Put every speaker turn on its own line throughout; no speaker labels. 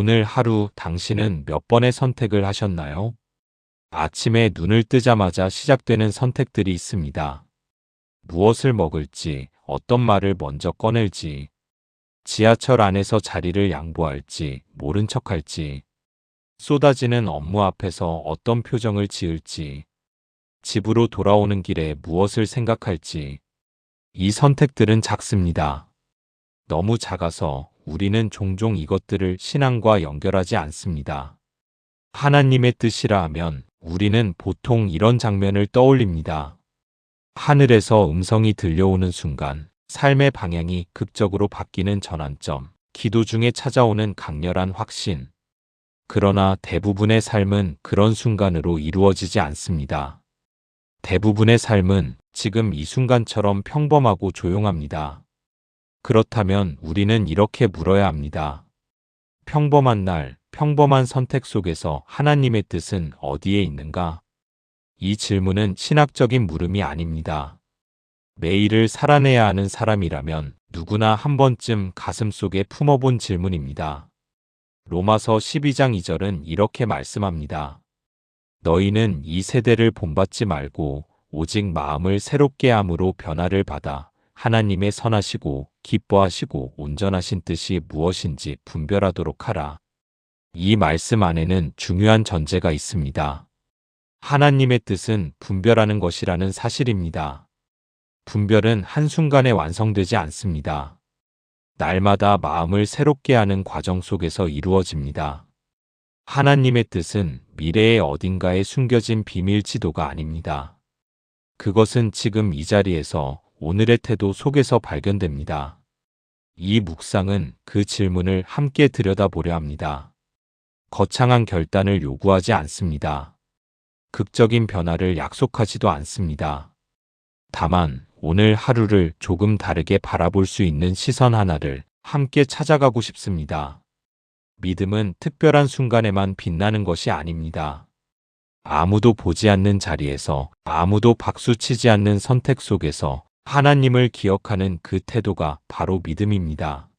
오늘 하루 당신은 몇 번의 선택을 하셨나요? 아침에 눈을 뜨자마자 시작되는 선택들이 있습니다. 무엇을 먹을지, 어떤 말을 먼저 꺼낼지, 지하철 안에서 자리를 양보할지, 모른 척할지, 쏟아지는 업무 앞에서 어떤 표정을 지을지, 집으로 돌아오는 길에 무엇을 생각할지. 이 선택들은 작습니다. 너무 작아서 우리는 종종 이것들을 신앙과 연결하지 않습니다. 하나님의 뜻이라 하면 우리는 보통 이런 장면을 떠올립니다. 하늘에서 음성이 들려오는 순간, 삶의 방향이 극적으로 바뀌는 전환점, 기도 중에 찾아오는 강렬한 확신. 그러나 대부분의 삶은 그런 순간으로 이루어지지 않습니다. 대부분의 삶은 지금 이 순간처럼 평범하고 조용합니다. 그렇다면 우리는 이렇게 물어야 합니다. 평범한 날, 평범한 선택 속에서 하나님의 뜻은 어디에 있는가? 이 질문은 신학적인 물음이 아닙니다. 매일을 살아내야 하는 사람이라면 누구나 한 번쯤 가슴속에 품어본 질문입니다. 로마서 12장 2절은 이렇게 말씀합니다. 너희는 이 세대를 본받지 말고 오직 마음을 새롭게 함으로 변화를 받아 하나님의 선하시고 기뻐하시고 온전하신 뜻이 무엇인지 분별하도록 하라. 이 말씀 안에는 중요한 전제가 있습니다. 하나님의 뜻은 분별하는 것이라는 사실입니다. 분별은 한순간에 완성되지 않습니다. 날마다 마음을 새롭게 하는 과정 속에서 이루어집니다. 하나님의 뜻은 미래의 어딘가에 숨겨진 비밀 지도가 아닙니다. 그것은 지금 이 자리에서 오늘의 태도 속에서 발견됩니다. 이 묵상은 그 질문을 함께 들여다보려 합니다. 거창한 결단을 요구하지 않습니다. 극적인 변화를 약속하지도 않습니다. 다만 오늘 하루를 조금 다르게 바라볼 수 있는 시선 하나를 함께 찾아가고 싶습니다. 믿음은 특별한 순간에만 빛나는 것이 아닙니다. 아무도 보지 않는 자리에서, 아무도 박수치지 않는 선택 속에서 하나님을 기억하는 그 태도가 바로 믿음입니다.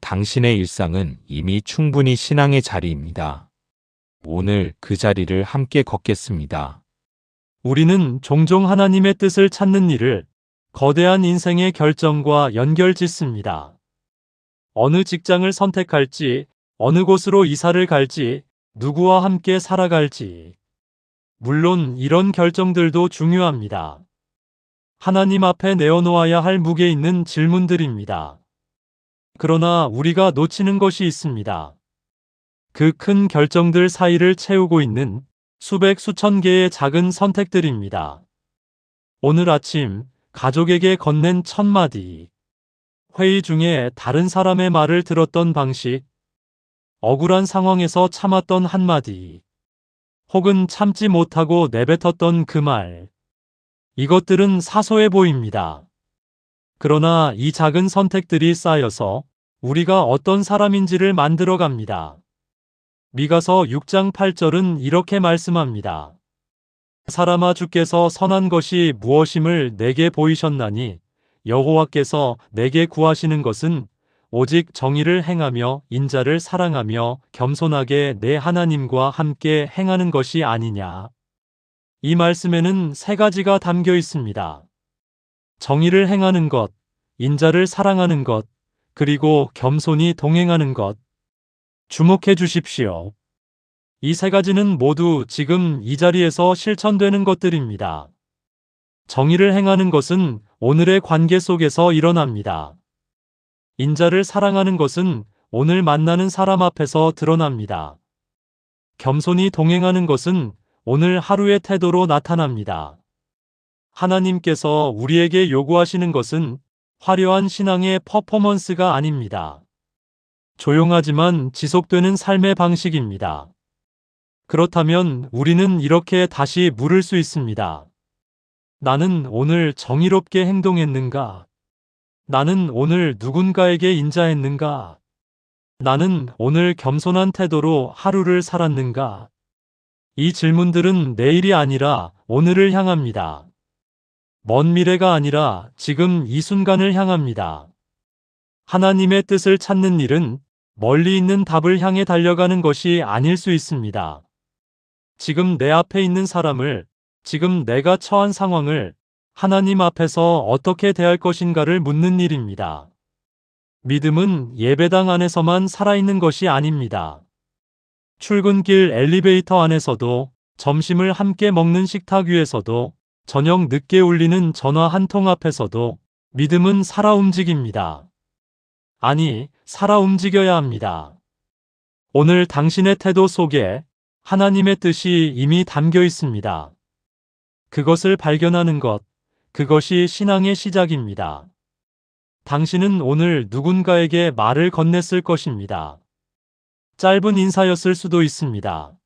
당신의 일상은 이미 충분히 신앙의 자리입니다. 오늘 그 자리를 함께 걷겠습니다.
우리는 종종 하나님의 뜻을 찾는 일을 거대한 인생의 결정과 연결짓습니다. 어느 직장을 선택할지, 어느 곳으로 이사를 갈지, 누구와 함께 살아갈지. 물론 이런 결정들도 중요합니다. 하나님 앞에 내어놓아야 할 무게 있는 질문들입니다. 그러나 우리가 놓치는 것이 있습니다. 그 큰 결정들 사이를 채우고 있는 수백 수천 개의 작은 선택들입니다. 오늘 아침 가족에게 건넨 첫 마디, 회의 중에 다른 사람의 말을 들었던 방식, 억울한 상황에서 참았던 한마디, 혹은 참지 못하고 내뱉었던 그 말. 이것들은 사소해 보입니다. 그러나 이 작은 선택들이 쌓여서 우리가 어떤 사람인지를 만들어갑니다. 미가서 6장 8절은 이렇게 말씀합니다. 사람아, 주께서 선한 것이 무엇임을 내게 보이셨나니 여호와께서 내게 구하시는 것은 오직 정의를 행하며 인자를 사랑하며 겸손하게 내 하나님과 함께 행하는 것이 아니냐. 이 말씀에는 세 가지가 담겨 있습니다. 정의를 행하는 것, 인자를 사랑하는 것, 그리고 겸손히 동행하는 것. 주목해 주십시오. 이 세 가지는 모두 지금 이 자리에서 실천되는 것들입니다. 정의를 행하는 것은 오늘의 관계 속에서 일어납니다. 인자를 사랑하는 것은 오늘 만나는 사람 앞에서 드러납니다. 겸손히 동행하는 것은 오늘 하루의 태도로 나타납니다. 하나님께서 우리에게 요구하시는 것은 화려한 신앙의 퍼포먼스가 아닙니다. 조용하지만 지속되는 삶의 방식입니다. 그렇다면 우리는 이렇게 다시 물을 수 있습니다. 나는 오늘 정의롭게 행동했는가? 나는 오늘 누군가에게 인자했는가? 나는 오늘 겸손한 태도로 하루를 살았는가? 이 질문들은 내일이 아니라 오늘을 향합니다. 먼 미래가 아니라 지금 이 순간을 향합니다. 하나님의 뜻을 찾는 일은 멀리 있는 답을 향해 달려가는 것이 아닐 수 있습니다. 지금 내 앞에 있는 사람을, 지금 내가 처한 상황을 하나님 앞에서 어떻게 대할 것인가를 묻는 일입니다. 믿음은 예배당 안에서만 살아있는 것이 아닙니다. 출근길 엘리베이터 안에서도, 점심을 함께 먹는 식탁 위에서도, 저녁 늦게 울리는 전화 한 통 앞에서도 믿음은 살아 움직입니다. 아니, 살아 움직여야 합니다. 오늘 당신의 태도 속에 하나님의 뜻이 이미 담겨 있습니다. 그것을 발견하는 것, 그것이 신앙의 시작입니다. 당신은 오늘 누군가에게 말을 건넸을 것입니다. 짧은 인사였을 수도 있습니다.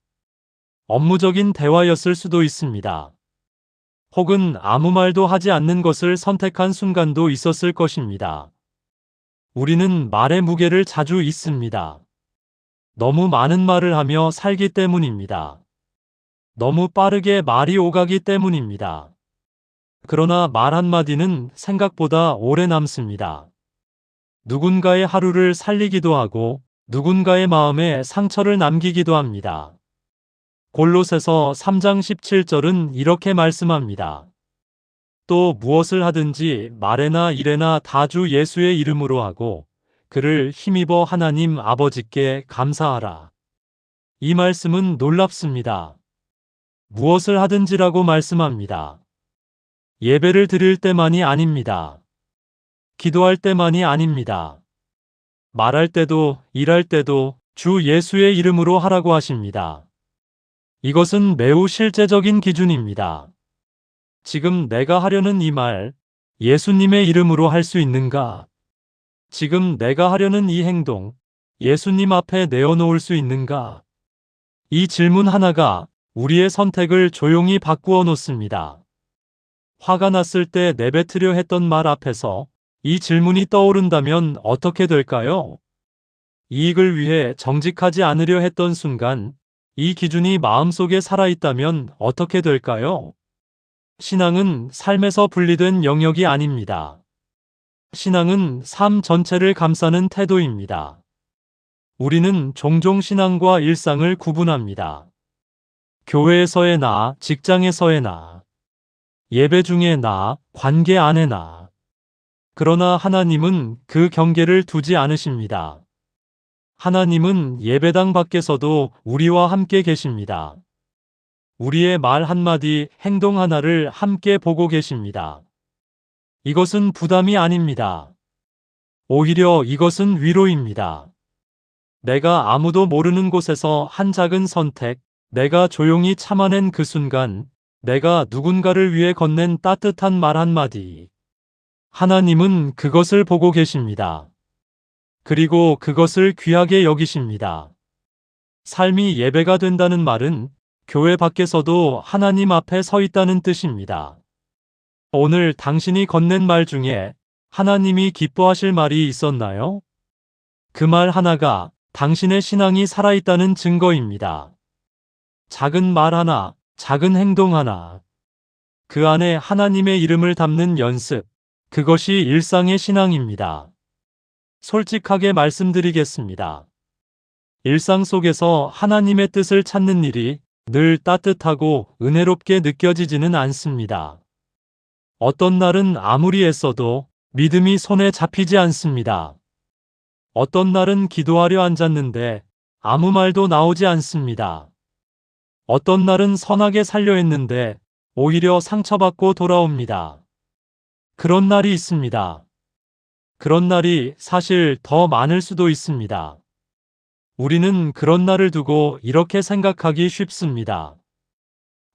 업무적인 대화였을 수도 있습니다. 혹은 아무 말도 하지 않는 것을 선택한 순간도 있었을 것입니다. 우리는 말의 무게를 자주 잊습니다. 너무 많은 말을 하며 살기 때문입니다. 너무 빠르게 말이 오가기 때문입니다. 그러나 말 한마디는 생각보다 오래 남습니다. 누군가의 하루를 살리기도 하고 누군가의 마음에 상처를 남기기도 합니다. 골로새서 3장 17절은 이렇게 말씀합니다. 또 무엇을 하든지 말에나 일에나 다 주 예수의 이름으로 하고 그를 힘입어 하나님 아버지께 감사하라. 이 말씀은 놀랍습니다. 무엇을 하든지라고 말씀합니다. 예배를 드릴 때만이 아닙니다. 기도할 때만이 아닙니다. 말할 때도 일할 때도 주 예수의 이름으로 하라고 하십니다. 이것은 매우 실제적인 기준입니다. 지금 내가 하려는 이 말, 예수님의 이름으로 할 수 있는가? 지금 내가 하려는 이 행동, 예수님 앞에 내어놓을 수 있는가? 이 질문 하나가 우리의 선택을 조용히 바꾸어 놓습니다. 화가 났을 때 내뱉으려 했던 말 앞에서 이 질문이 떠오른다면 어떻게 될까요? 이익을 위해 정직하지 않으려 했던 순간, 이 기준이 마음속에 살아있다면 어떻게 될까요? 신앙은 삶에서 분리된 영역이 아닙니다. 신앙은 삶 전체를 감싸는 태도입니다. 우리는 종종 신앙과 일상을 구분합니다. 교회에서의 나, 직장에서의 나, 예배 중의 나, 관계 안의 나. 그러나 하나님은 그 경계를 두지 않으십니다. 하나님은 예배당 밖에서도 우리와 함께 계십니다. 우리의 말 한마디, 행동 하나를 함께 보고 계십니다. 이것은 부담이 아닙니다. 오히려 이것은 위로입니다. 내가 아무도 모르는 곳에서 한 작은 선택, 내가 조용히 참아낸 그 순간, 내가 누군가를 위해 건넨 따뜻한 말 한마디. 하나님은 그것을 보고 계십니다. 그리고 그것을 귀하게 여기십니다. 삶이 예배가 된다는 말은 교회 밖에서도 하나님 앞에 서 있다는 뜻입니다. 오늘 당신이 건넨 말 중에 하나님이 기뻐하실 말이 있었나요? 그 말 하나가 당신의 신앙이 살아있다는 증거입니다. 작은 말 하나, 작은 행동 하나. 그 안에 하나님의 이름을 담는 연습. 그것이 일상의 신앙입니다. 솔직하게 말씀드리겠습니다. 일상 속에서 하나님의 뜻을 찾는 일이 늘 따뜻하고 은혜롭게 느껴지지는 않습니다. 어떤 날은 아무리 애써도 믿음이 손에 잡히지 않습니다. 어떤 날은 기도하려 앉았는데 아무 말도 나오지 않습니다. 어떤 날은 선하게 살려 했는데 오히려 상처받고 돌아옵니다. 그런 날이 있습니다. 그런 날이 사실 더 많을 수도 있습니다. 우리는 그런 날을 두고 이렇게 생각하기 쉽습니다.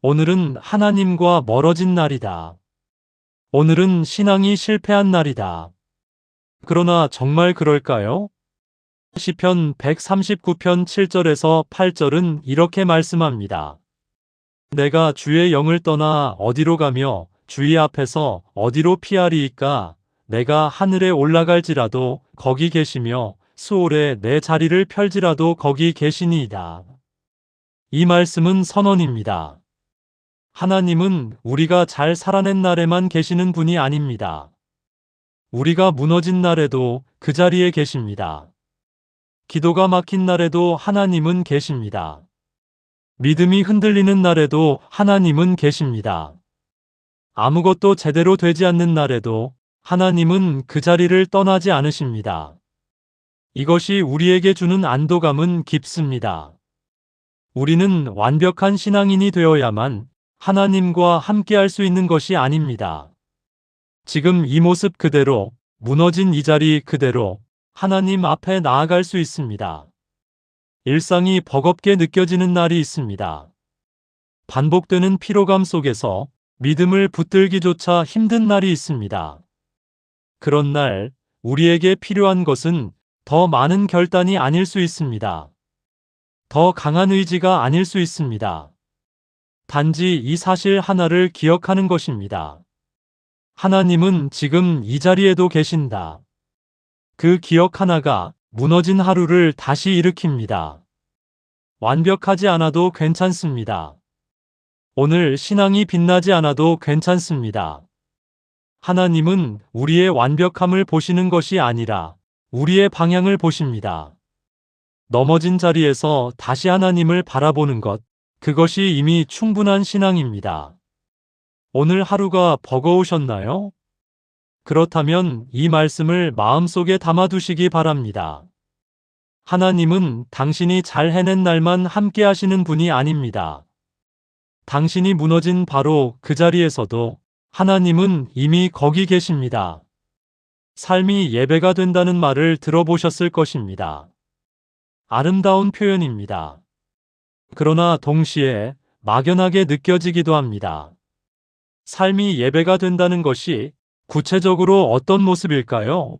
오늘은 하나님과 멀어진 날이다. 오늘은 신앙이 실패한 날이다. 그러나 정말 그럴까요? 시편 139편 7절에서 8절은 이렇게 말씀합니다. 내가 주의 영을 떠나 어디로 가며 주의 앞에서 어디로 피하리이까? 내가 하늘에 올라갈지라도 거기 계시며 수월에 내 자리를 펼지라도 거기 계시니이다. 이 말씀은 선언입니다. 하나님은 우리가 잘 살아낸 날에만 계시는 분이 아닙니다. 우리가 무너진 날에도 그 자리에 계십니다. 기도가 막힌 날에도 하나님은 계십니다. 믿음이 흔들리는 날에도 하나님은 계십니다. 아무것도 제대로 되지 않는 날에도 하나님은 그 자리를 떠나지 않으십니다. 이것이 우리에게 주는 안도감은 깊습니다. 우리는 완벽한 신앙인이 되어야만 하나님과 함께할 수 있는 것이 아닙니다. 지금 이 모습 그대로, 무너진 이 자리 그대로 하나님 앞에 나아갈 수 있습니다. 일상이 버겁게 느껴지는 날이 있습니다. 반복되는 피로감 속에서 믿음을 붙들기조차 힘든 날이 있습니다. 그런 날, 우리에게 필요한 것은 더 많은 결단이 아닐 수 있습니다. 더 강한 의지가 아닐 수 있습니다. 단지 이 사실 하나를 기억하는 것입니다. 하나님은 지금 이 자리에도 계신다. 그 기억 하나가 무너진 하루를 다시 일으킵니다. 완벽하지 않아도 괜찮습니다. 오늘 신앙이 빛나지 않아도 괜찮습니다. 하나님은 우리의 완벽함을 보시는 것이 아니라 우리의 방향을 보십니다. 넘어진 자리에서 다시 하나님을 바라보는 것, 그것이 이미 충분한 신앙입니다. 오늘 하루가 버거우셨나요? 그렇다면 이 말씀을 마음속에 담아두시기 바랍니다. 하나님은 당신이 잘 해낸 날만 함께 하시는 분이 아닙니다. 당신이 무너진 바로 그 자리에서도 하나님은 이미 거기 계십니다. 삶이 예배가 된다는 말을 들어보셨을 것입니다. 아름다운 표현입니다. 그러나 동시에 막연하게 느껴지기도 합니다. 삶이 예배가 된다는 것이 구체적으로 어떤 모습일까요?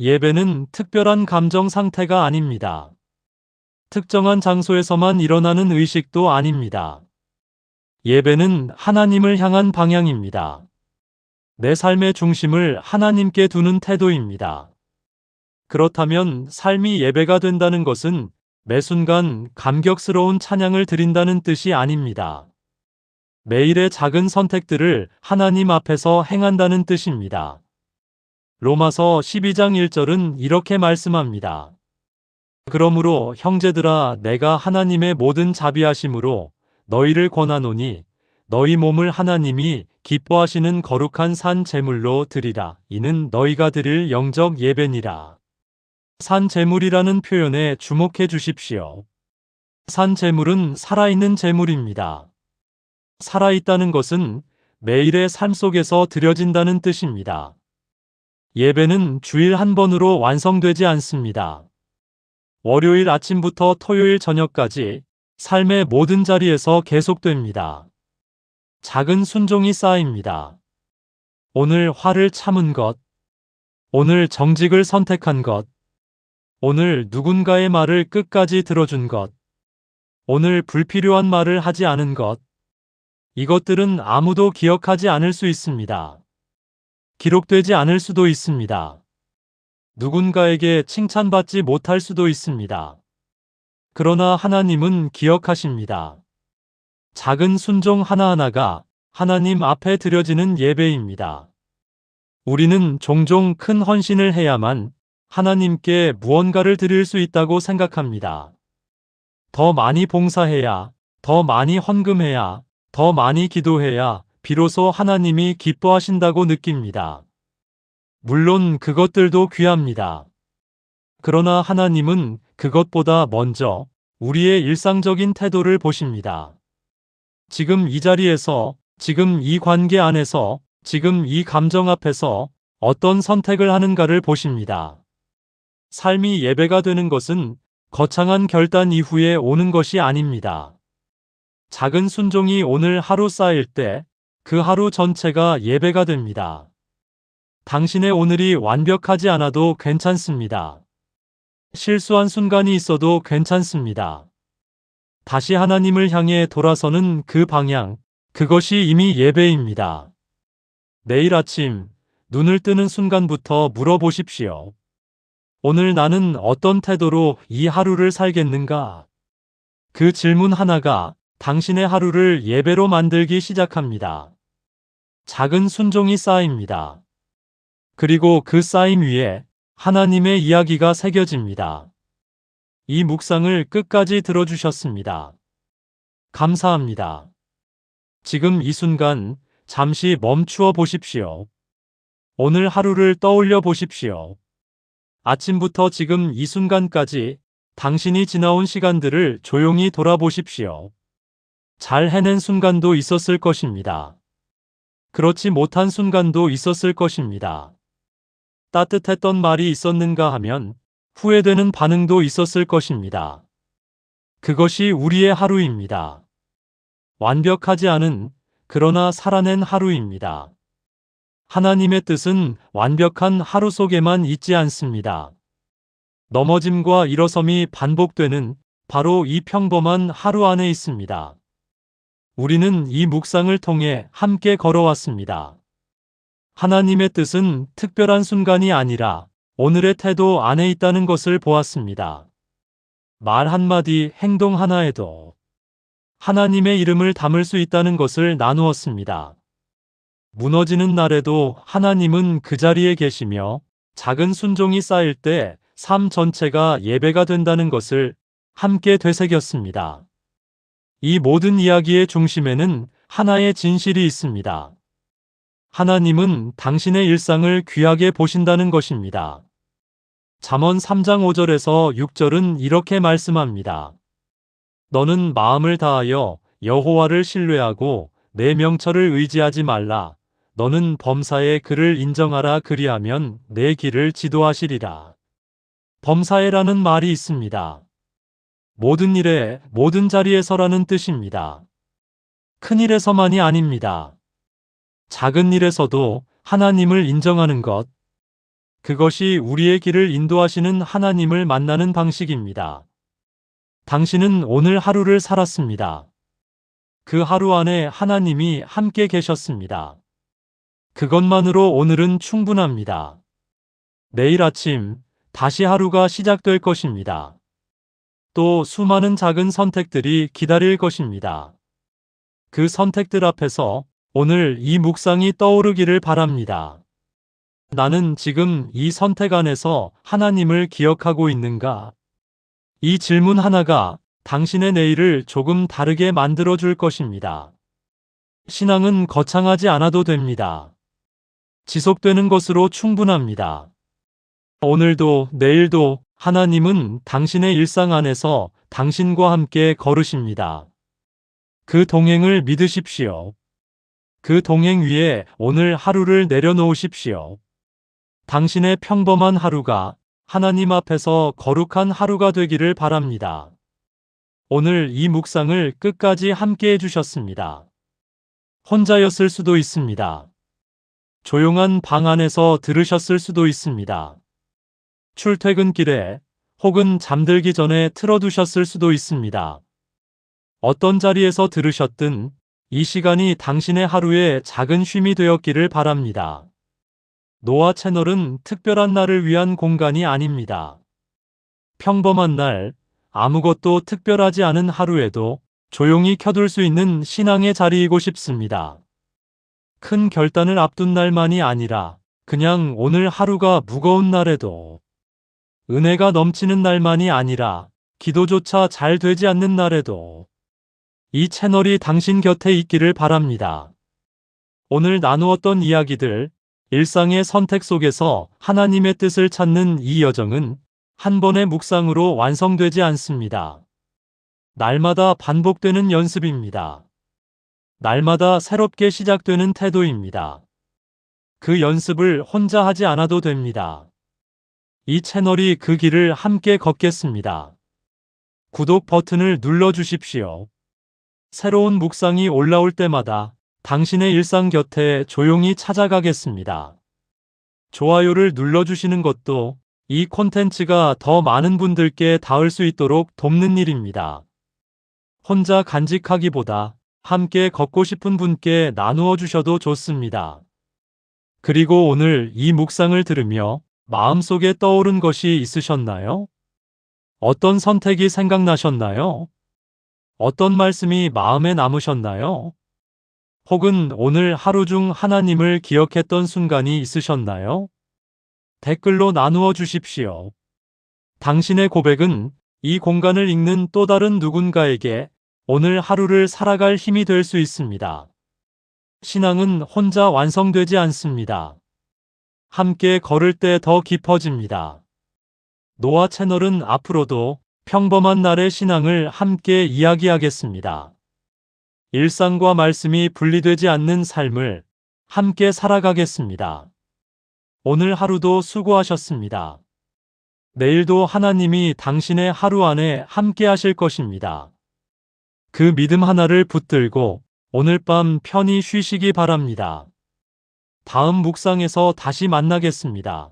예배는 특별한 감정 상태가 아닙니다. 특정한 장소에서만 일어나는 의식도 아닙니다. 예배는 하나님을 향한 방향입니다. 내 삶의 중심을 하나님께 두는 태도입니다. 그렇다면 삶이 예배가 된다는 것은 매 순간 감격스러운 찬양을 드린다는 뜻이 아닙니다. 매일의 작은 선택들을 하나님 앞에서 행한다는 뜻입니다. 로마서 12장 1절은 이렇게 말씀합니다. 그러므로 형제들아 내가 하나님의 모든 자비하심으로 너희를 권하노니 너희 몸을 하나님이 기뻐하시는 거룩한 산 제물로 드리라. 이는 너희가 드릴 영적 예배니라. 산 제물이라는 표현에 주목해 주십시오. 산 제물은 살아있는 제물입니다. 살아있다는 것은 매일의 삶 속에서 드려진다는 뜻입니다. 예배는 주일 한 번으로 완성되지 않습니다. 월요일 아침부터 토요일 저녁까지 삶의 모든 자리에서 계속됩니다. 작은 순종이 쌓입니다. 오늘 화를 참은 것, 오늘 정직을 선택한 것, 오늘 누군가의 말을 끝까지 들어준 것, 오늘 불필요한 말을 하지 않은 것, 이것들은 아무도 기억하지 않을 수 있습니다. 기록되지 않을 수도 있습니다. 누군가에게 칭찬받지 못할 수도 있습니다. 그러나 하나님은 기억하십니다. 작은 순종 하나하나가 하나님 앞에 드려지는 예배입니다. 우리는 종종 큰 헌신을 해야만 하나님께 무언가를 드릴 수 있다고 생각합니다. 더 많이 봉사해야, 더 많이 헌금해야, 더 많이 기도해야 비로소 하나님이 기뻐하신다고 느낍니다. 물론 그것들도 귀합니다. 그러나 하나님은 그것보다 먼저 우리의 일상적인 태도를 보십니다. 지금 이 자리에서, 지금 이 관계 안에서, 지금 이 감정 앞에서 어떤 선택을 하는가를 보십니다. 삶이 예배가 되는 것은 거창한 결단 이후에 오는 것이 아닙니다. 작은 순종이 오늘 하루 쌓일 때 그 하루 전체가 예배가 됩니다. 당신의 오늘이 완벽하지 않아도 괜찮습니다. 실수한 순간이 있어도 괜찮습니다. 다시 하나님을 향해 돌아서는 그 방향, 그것이 이미 예배입니다. 내일 아침 눈을 뜨는 순간부터 물어보십시오. 오늘 나는 어떤 태도로 이 하루를 살겠는가? 그 질문 하나가 당신의 하루를 예배로 만들기 시작합니다. 작은 순종이 쌓입니다. 그리고 그 쌓임 위에 하나님의 이야기가 새겨집니다. 이 묵상을 끝까지 들어주셨습니다. 감사합니다. 지금 이 순간 잠시 멈추어 보십시오. 오늘 하루를 떠올려 보십시오. 아침부터 지금 이 순간까지 당신이 지나온 시간들을 조용히 돌아보십시오. 잘 해낸 순간도 있었을 것입니다. 그렇지 못한 순간도 있었을 것입니다. 따뜻했던 말이 있었는가 하면 후회되는 반응도 있었을 것입니다. 그것이 우리의 하루입니다. 완벽하지 않은, 그러나 살아낸 하루입니다. 하나님의 뜻은 완벽한 하루 속에만 있지 않습니다. 넘어짐과 일어섬이 반복되는 바로 이 평범한 하루 안에 있습니다. 우리는 이 묵상을 통해 함께 걸어왔습니다. 하나님의 뜻은 특별한 순간이 아니라 오늘의 태도 안에 있다는 것을 보았습니다. 말 한마디, 행동 하나에도 하나님의 이름을 담을 수 있다는 것을 나누었습니다. 무너지는 날에도 하나님은 그 자리에 계시며 작은 순종이 쌓일 때 삶 전체가 예배가 된다는 것을 함께 되새겼습니다. 이 모든 이야기의 중심에는 하나의 진실이 있습니다. 하나님은 당신의 일상을 귀하게 보신다는 것입니다. 잠언 3장 5절에서 6절은 이렇게 말씀합니다. 너는 마음을 다하여 여호와를 신뢰하고 내 명철을 의지하지 말라. 너는 범사에 그를 인정하라. 그리하면 내 길을 지도하시리라. 범사에라는 말이 있습니다. 모든 일에, 모든 자리에서라는 뜻입니다. 큰 일에서만이 아닙니다. 작은 일에서도 하나님을 인정하는 것, 그것이 우리의 길을 인도하시는 하나님을 만나는 방식입니다. 당신은 오늘 하루를 살았습니다. 그 하루 안에 하나님이 함께 계셨습니다. 그것만으로 오늘은 충분합니다. 내일 아침 다시 하루가 시작될 것입니다. 또 수많은 작은 선택들이 기다릴 것입니다. 그 선택들 앞에서 오늘 이 묵상이 떠오르기를 바랍니다. 나는 지금 이 선택 안에서 하나님을 기억하고 있는가? 이 질문 하나가 당신의 내일을 조금 다르게 만들어 줄 것입니다. 신앙은 거창하지 않아도 됩니다. 지속되는 것으로 충분합니다. 오늘도 내일도 하나님은 당신의 일상 안에서 당신과 함께 걸으십니다. 그 동행을 믿으십시오. 그 동행 위에 오늘 하루를 내려놓으십시오. 당신의 평범한 하루가 하나님 앞에서 거룩한 하루가 되기를 바랍니다. 오늘 이 묵상을 끝까지 함께 해주셨습니다. 혼자였을 수도 있습니다. 조용한 방 안에서 들으셨을 수도 있습니다. 출퇴근길에 혹은 잠들기 전에 틀어두셨을 수도 있습니다. 어떤 자리에서 들으셨든 이 시간이 당신의 하루에 작은 쉼이 되었기를 바랍니다. 노아 채널은 특별한 날을 위한 공간이 아닙니다. 평범한 날, 아무것도 특별하지 않은 하루에도 조용히 켜둘 수 있는 신앙의 자리이고 싶습니다. 큰 결단을 앞둔 날만이 아니라 그냥 오늘 하루가 무거운 날에도, 은혜가 넘치는 날만이 아니라 기도조차 잘 되지 않는 날에도 이 채널이 당신 곁에 있기를 바랍니다. 오늘 나누었던 이야기들, 일상의 선택 속에서 하나님의 뜻을 찾는 이 여정은 한 번의 묵상으로 완성되지 않습니다. 날마다 반복되는 연습입니다. 날마다 새롭게 시작되는 태도입니다. 그 연습을 혼자 하지 않아도 됩니다. 이 채널이 그 길을 함께 걷겠습니다. 구독 버튼을 눌러주십시오. 새로운 묵상이 올라올 때마다 당신의 일상 곁에 조용히 찾아가겠습니다. 좋아요를 눌러주시는 것도 이 콘텐츠가 더 많은 분들께 닿을 수 있도록 돕는 일입니다. 혼자 간직하기보다 함께 걷고 싶은 분께 나누어 주셔도 좋습니다. 그리고 오늘 이 묵상을 들으며 마음속에 떠오른 것이 있으셨나요? 어떤 선택이 생각나셨나요? 어떤 말씀이 마음에 남으셨나요? 혹은 오늘 하루 중 하나님을 기억했던 순간이 있으셨나요? 댓글로 나누어 주십시오. 당신의 고백은 이 공간을 읽는 또 다른 누군가에게 오늘 하루를 살아갈 힘이 될 수 있습니다. 신앙은 혼자 완성되지 않습니다. 함께 걸을 때 더 깊어집니다. 노아 채널은 앞으로도 평범한 날의 신앙을 함께 이야기하겠습니다. 일상과 말씀이 분리되지 않는 삶을 함께 살아가겠습니다. 오늘 하루도 수고하셨습니다. 내일도 하나님이 당신의 하루 안에 함께 하실 것입니다. 그 믿음 하나를 붙들고 오늘 밤 편히 쉬시기 바랍니다. 다음 묵상에서 다시 만나겠습니다.